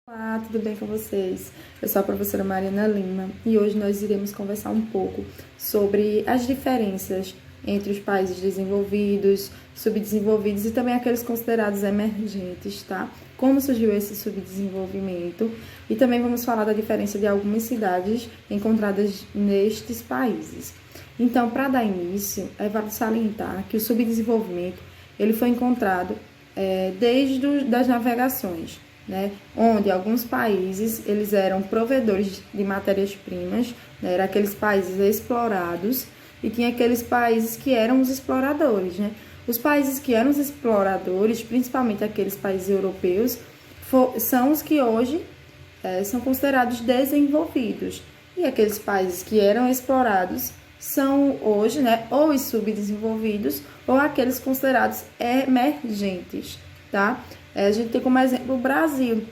Olá, tudo bem com vocês? Eu sou a professora Mariana Lima e hoje nós iremos conversar um pouco sobre as diferenças entre os países desenvolvidos, subdesenvolvidos e também aqueles considerados emergentes, tá? Como surgiu esse subdesenvolvimento e também vamos falar da diferença de algumas cidades encontradas nestes países. Então, para dar início, é válido salientar que o subdesenvolvimento ele foi encontrado desde das navegações, né, onde alguns países eles eram provedores de matérias-primas, né, eram aqueles países explorados e tinha aqueles países que eram os exploradores, né. Os países que eram os exploradores, principalmente aqueles países europeus, são os que hoje são considerados desenvolvidos, e aqueles países que eram explorados são hoje, né, ou os subdesenvolvidos ou aqueles considerados emergentes, tá? A gente tem como exemplo o Brasil,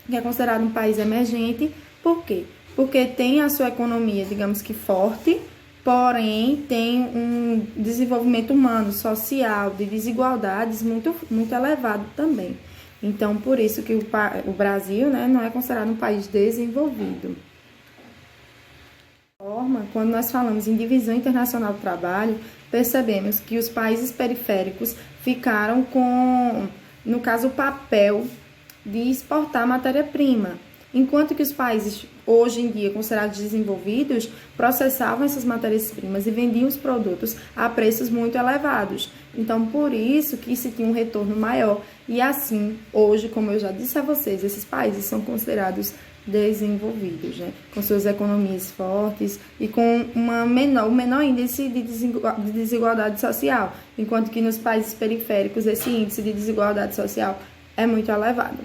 que é considerado um país emergente. Por quê? Porque tem a sua economia, digamos que forte, porém tem um desenvolvimento humano, social, de desigualdades muito elevado também. Então, por isso que o Brasil, né, não é considerado um país desenvolvido. Quando nós falamos em divisão internacional do trabalho, percebemos que os países periféricos ficaram com, no caso, o papel de exportar matéria-prima, enquanto que os países, hoje em dia, considerados desenvolvidos, processavam essas matérias-primas e vendiam os produtos a preços muito elevados. Então, por isso que se tinha um retorno maior. E assim, hoje, como eu já disse a vocês, esses países são considerados desenvolvidos, né? Com suas economias fortes e com o menor índice de desigualdade social, enquanto que nos países periféricos esse índice de desigualdade social é muito elevado.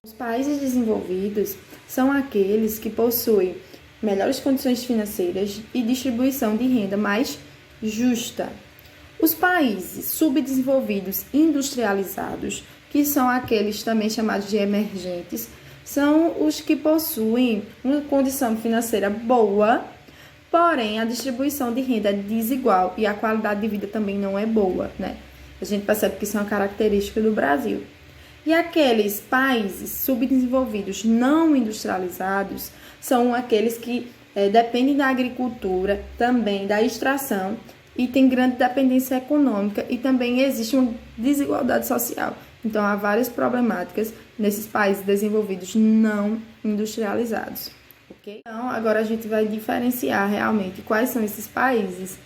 Os países desenvolvidos são aqueles que possuem melhores condições financeiras e distribuição de renda mais justa. Os países subdesenvolvidos industrializados, que são aqueles também chamados de emergentes, são os que possuem uma condição financeira boa, porém a distribuição de renda é desigual e a qualidade de vida também não é boa, né? A gente percebe que isso é uma característica do Brasil. E aqueles países subdesenvolvidos não industrializados são aqueles que dependem da agricultura, também da extração e tem grande dependência econômica e também existe uma desigualdade social. Então, há várias problemáticas nesses países desenvolvidos não industrializados, ok? Então, agora a gente vai diferenciar realmente quais são esses países.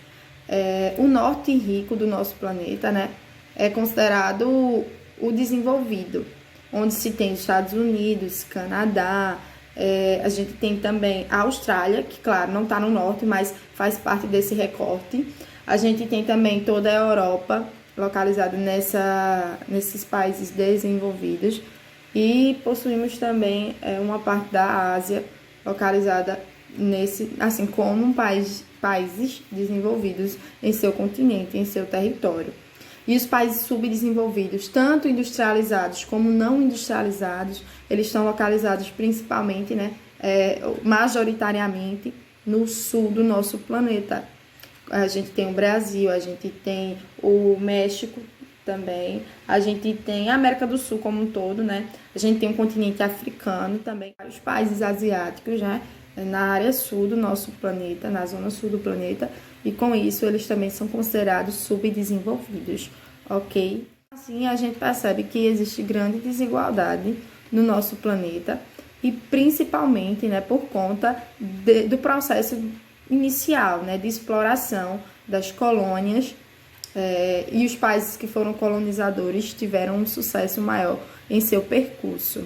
O norte rico do nosso planeta, né, é considerado o desenvolvido, onde se tem os Estados Unidos, Canadá, a gente tem também a Austrália, que, claro, não está no norte, mas faz parte desse recorte. A gente tem também toda a Europa, localizado nesses países desenvolvidos, e possuímos também uma parte da Ásia localizada assim como países desenvolvidos em seu continente, em seu território. E os países subdesenvolvidos, tanto industrializados como não industrializados, eles estão localizados principalmente, né, majoritariamente no sul do nosso planeta. A gente tem o Brasil, a gente tem o México também, a gente tem a América do Sul como um todo, né? A gente tem o continente africano também, vários países asiáticos, né? Na área sul do nosso planeta, na zona sul do planeta, e com isso eles também são considerados subdesenvolvidos, ok? Assim a gente percebe que existe grande desigualdade no nosso planeta e principalmente, né, por conta do processo inicial, né, de exploração das colônias, e os países que foram colonizadores tiveram um sucesso maior em seu percurso.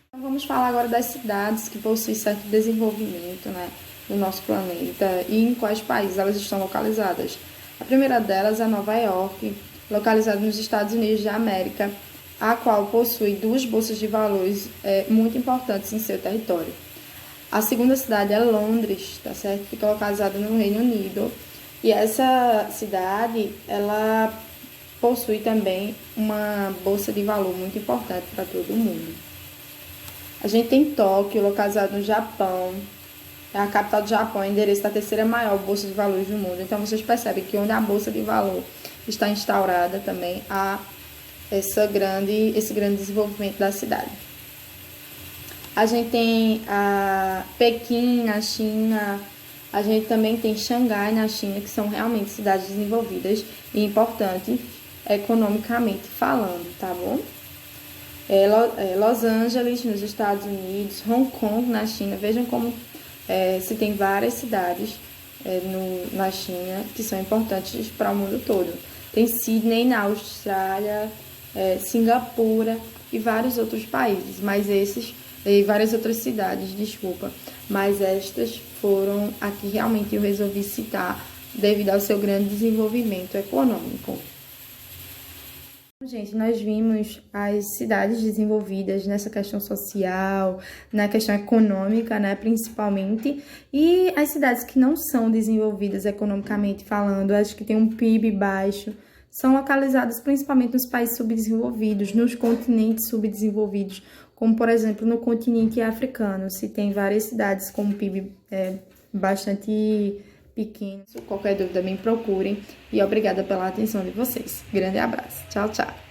Então, vamos falar agora das cidades que possuem certo desenvolvimento, né, no nosso planeta e em quais países elas estão localizadas. A primeira delas é Nova York, localizada nos Estados Unidos da América, a qual possui 2 bolsas de valores muito importantes em seu território. A segunda cidade é Londres, tá certo? Fica localizada no Reino Unido. E essa cidade, ela possui também uma bolsa de valor muito importante para todo mundo. A gente tem Tóquio, localizado no Japão. É a capital do Japão, é o endereço da terceira maior bolsa de valores do mundo. Então, vocês percebem que onde a bolsa de valor está instaurada também há esse grande desenvolvimento da cidade. A gente tem a Pequim, na China. A gente também tem Xangai, na China, que são realmente cidades desenvolvidas e importantes economicamente falando, tá bom? Los Angeles, nos Estados Unidos, Hong Kong, na China. Vejam como se tem várias cidades na China que são importantes para o mundo todo. Tem Sydney, na Austrália, Singapura e vários outros países, e várias outras cidades, desculpa. Mas estas foram a que realmente eu resolvi citar devido ao seu grande desenvolvimento econômico. Gente, nós vimos as cidades desenvolvidas nessa questão social, na questão econômica, né, principalmente, e as cidades que não são desenvolvidas economicamente falando, as que têm um PIB baixo, são localizadas principalmente nos países subdesenvolvidos, nos continentes subdesenvolvidos, como, por exemplo, no continente africano. Se tem várias cidades com um PIB bastante pequeno. Qualquer dúvida, me procurem. E obrigada pela atenção de vocês. Grande abraço. Tchau, tchau.